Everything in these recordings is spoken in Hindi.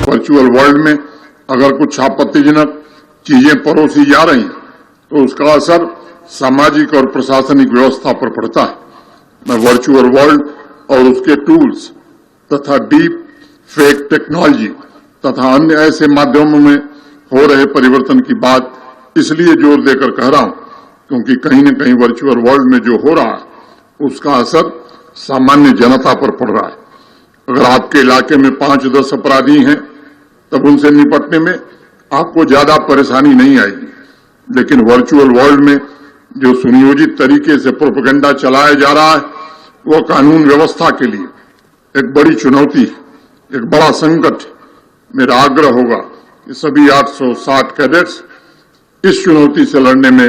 वर्चुअल वर्ल्ड में अगर कुछ आपत्तिजनक चीजें परोसी जा रही हैं तो उसका असर सामाजिक और प्रशासनिक व्यवस्था पर पड़ता है। मैं वर्चुअल वर्ल्ड और उसके टूल्स तथा डीप फेक टेक्नोलॉजी तथा अन्य ऐसे माध्यमों में हो रहे परिवर्तन की बात इसलिए जोर देकर कह रहा हूं क्योंकि कहीं न कहीं वर्चुअल वर्ल्ड में जो हो रहा है उसका असर सामान्य जनता पर पड़ रहा है। अगर आपके इलाके में 5-10 अपराधी हैं तब उनसे निपटने में आपको ज्यादा परेशानी नहीं आएगी, लेकिन वर्चुअल वर्ल्ड में जो सुनियोजित तरीके से प्रोपेगेंडा चलाया जा रहा है वह कानून व्यवस्था के लिए एक बड़ी चुनौती है, एक बड़ा संकट है। मेरा आग्रह होगा कि सभी 860 कैडेट्स इस चुनौती से लड़ने में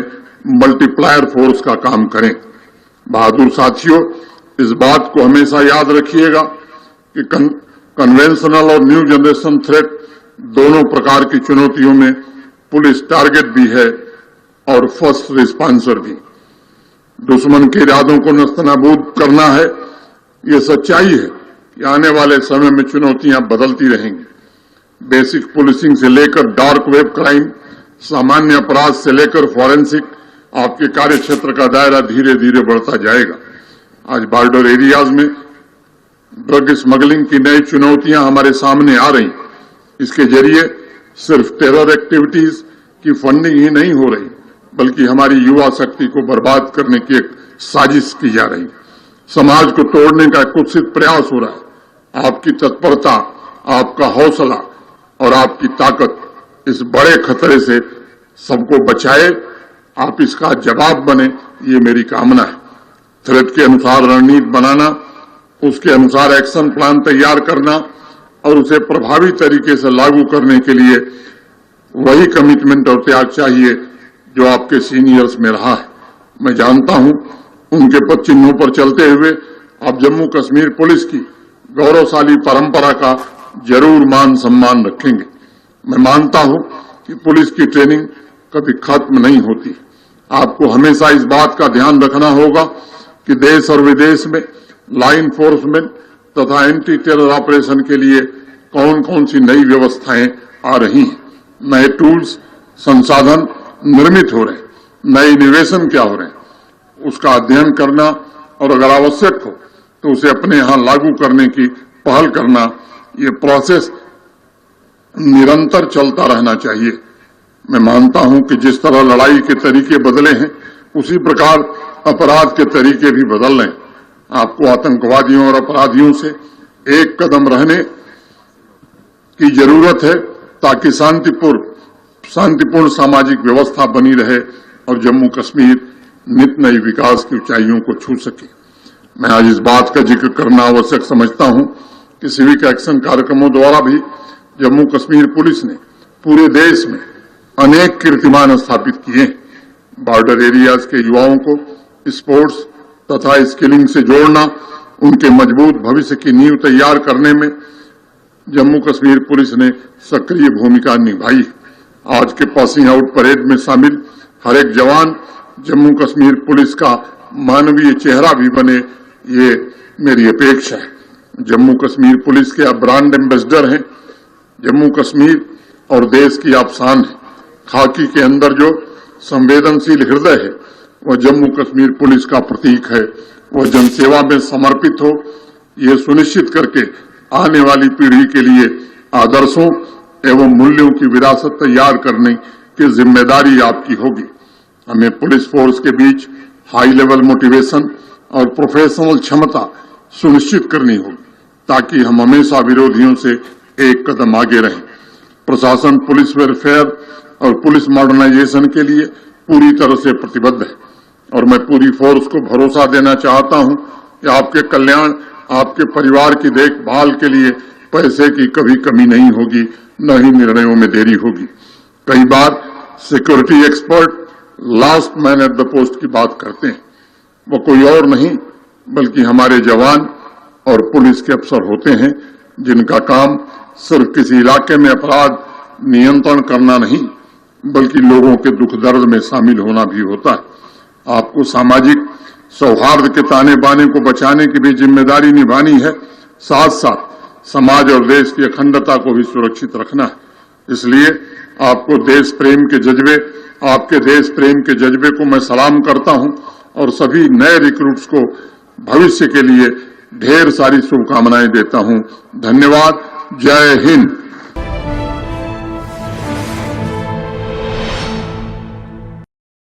मल्टीप्लायर फोर्स का काम करें। बहादुर साथियों, इस बात को हमेशा याद रखिएगा कि कन्वेंशनल और न्यू जनरेशन थ्रेट दोनों प्रकार की चुनौतियों में पुलिस टारगेट भी है और फर्स्ट रिस्पॉन्सर भी। दुश्मन के इरादों को नस्तनाबूद करना है, ये सच्चाई है कि आने वाले समय में चुनौतियां बदलती रहेंगी। बेसिक पुलिसिंग से लेकर डार्क वेब क्राइम, सामान्य अपराध से लेकर फॉरेंसिक, आपके कार्य क्षेत्र का दायरा धीरे धीरे बढ़ता जाएगा। आज बॉर्डर एरियाज में ड्रग स्मगलिंग की नई चुनौतियां हमारे सामने आ रही। इसके जरिए सिर्फ टेरर एक्टिविटीज की फंडिंग ही नहीं हो रही बल्कि हमारी युवा शक्ति को बर्बाद करने की एक साजिश की जा रही। समाज को तोड़ने का कुत्सित प्रयास हो रहा है। आपकी तत्परता, आपका हौसला और आपकी ताकत इस बड़े खतरे से सबको बचाए, आप इसका जवाब बने, ये मेरी कामना है। थ्रेट के अनुसार रणनीति बनाना, उसके अनुसार एक्शन प्लान तैयार करना और उसे प्रभावी तरीके से लागू करने के लिए वही कमिटमेंट और त्याग चाहिए जो आपके सीनियर्स में रहा है। मैं जानता हूं उनके पद चिन्हों पर चलते हुए आप जम्मू कश्मीर पुलिस की गौरवशाली परंपरा का जरूर मान सम्मान रखेंगे। मैं मानता हूं कि पुलिस की ट्रेनिंग कभी खत्म नहीं होती। आपको हमेशा इस बात का ध्यान रखना होगा कि देश और विदेश में लॉ इन्फोर्समेंट तथा एंटी टेरर ऑपरेशन के लिए कौन कौन सी नई व्यवस्थाएं आ रही हैं, नए टूल्स, संसाधन निर्मित हो रहे हैं, नए इनोवेशन क्या हो रहे हैं, उसका अध्ययन करना और अगर आवश्यक हो तो उसे अपने यहां लागू करने की पहल करना, ये प्रोसेस निरंतर चलता रहना चाहिए। मैं मानता हूं कि जिस तरह लड़ाई के तरीके बदले हैं उसी प्रकार अपराध के तरीके भी बदल रहे हैं। आपको आतंकवादियों और अपराधियों से एक कदम रहने की जरूरत है ताकि शांतिपूर्ण सामाजिक व्यवस्था बनी रहे और जम्मू कश्मीर नित नई विकास की ऊंचाइयों को छू सके। मैं आज इस बात का जिक्र करना आवश्यक समझता हूं कि सिविक एक्शन कार्यक्रमों द्वारा भी जम्मू कश्मीर पुलिस ने पूरे देश में अनेक कीर्तिमान स्थापित किए। बॉर्डर एरियाज के युवाओं को स्पोर्ट्स तथा स्किलिंग से जोड़ना, उनके मजबूत भविष्य की नींव तैयार करने में जम्मू कश्मीर पुलिस ने सक्रिय भूमिका निभाई। आज के पासिंग आउट परेड में शामिल हर एक जवान जम्मू कश्मीर पुलिस का मानवीय चेहरा भी बने, ये मेरी अपेक्षा है। जम्मू कश्मीर पुलिस के आप ब्रांड एम्बेसडर हैं। जम्मू कश्मीर और देश की आप शान है। खाकी के अंदर जो संवेदनशील हृदय है वह जम्मू कश्मीर पुलिस का प्रतीक है। वह जनसेवा में समर्पित हो, ये सुनिश्चित करके आने वाली पीढ़ी के लिए आदर्शों एवं मूल्यों की विरासत तैयार करने की जिम्मेदारी आपकी होगी। हमें पुलिस फोर्स के बीच हाई लेवल मोटिवेशन और प्रोफेशनल क्षमता सुनिश्चित करनी होगी ताकि हम हमेशा विरोधियों से एक कदम आगे रहें। प्रशासन पुलिस वेलफेयर और पुलिस मॉडर्नाइजेशन के लिए पूरी तरह से प्रतिबद्ध है और मैं पूरी फोर्स को भरोसा देना चाहता हूं कि आपके कल्याण आपके परिवार की देखभाल के लिए पैसे की कभी कमी नहीं होगी, न ही निर्णयों में देरी होगी। कई बार security expert last man at the post की बात करते हैं। वो कोई और नहीं बल्कि हमारे जवान और पुलिस के अफसर होते हैं, जिनका काम सिर्फ किसी इलाके में अपराध नियंत्रण करना नहीं बल्कि लोगों के दुख दर्द में शामिल होना भी होता है। आपको सामाजिक सौहार्द के ताने बाने को बचाने की भी जिम्मेदारी निभानी है, साथ साथ समाज और देश की अखंडता को भी सुरक्षित रखना है। इसलिए आपको देश प्रेम के जज्बे, आपके देश प्रेम के जज्बे को मैं सलाम करता हूं और सभी नए रिक्रूट्स को भविष्य के लिए ढेर सारी शुभकामनाएं देता हूं। धन्यवाद। जय हिंद।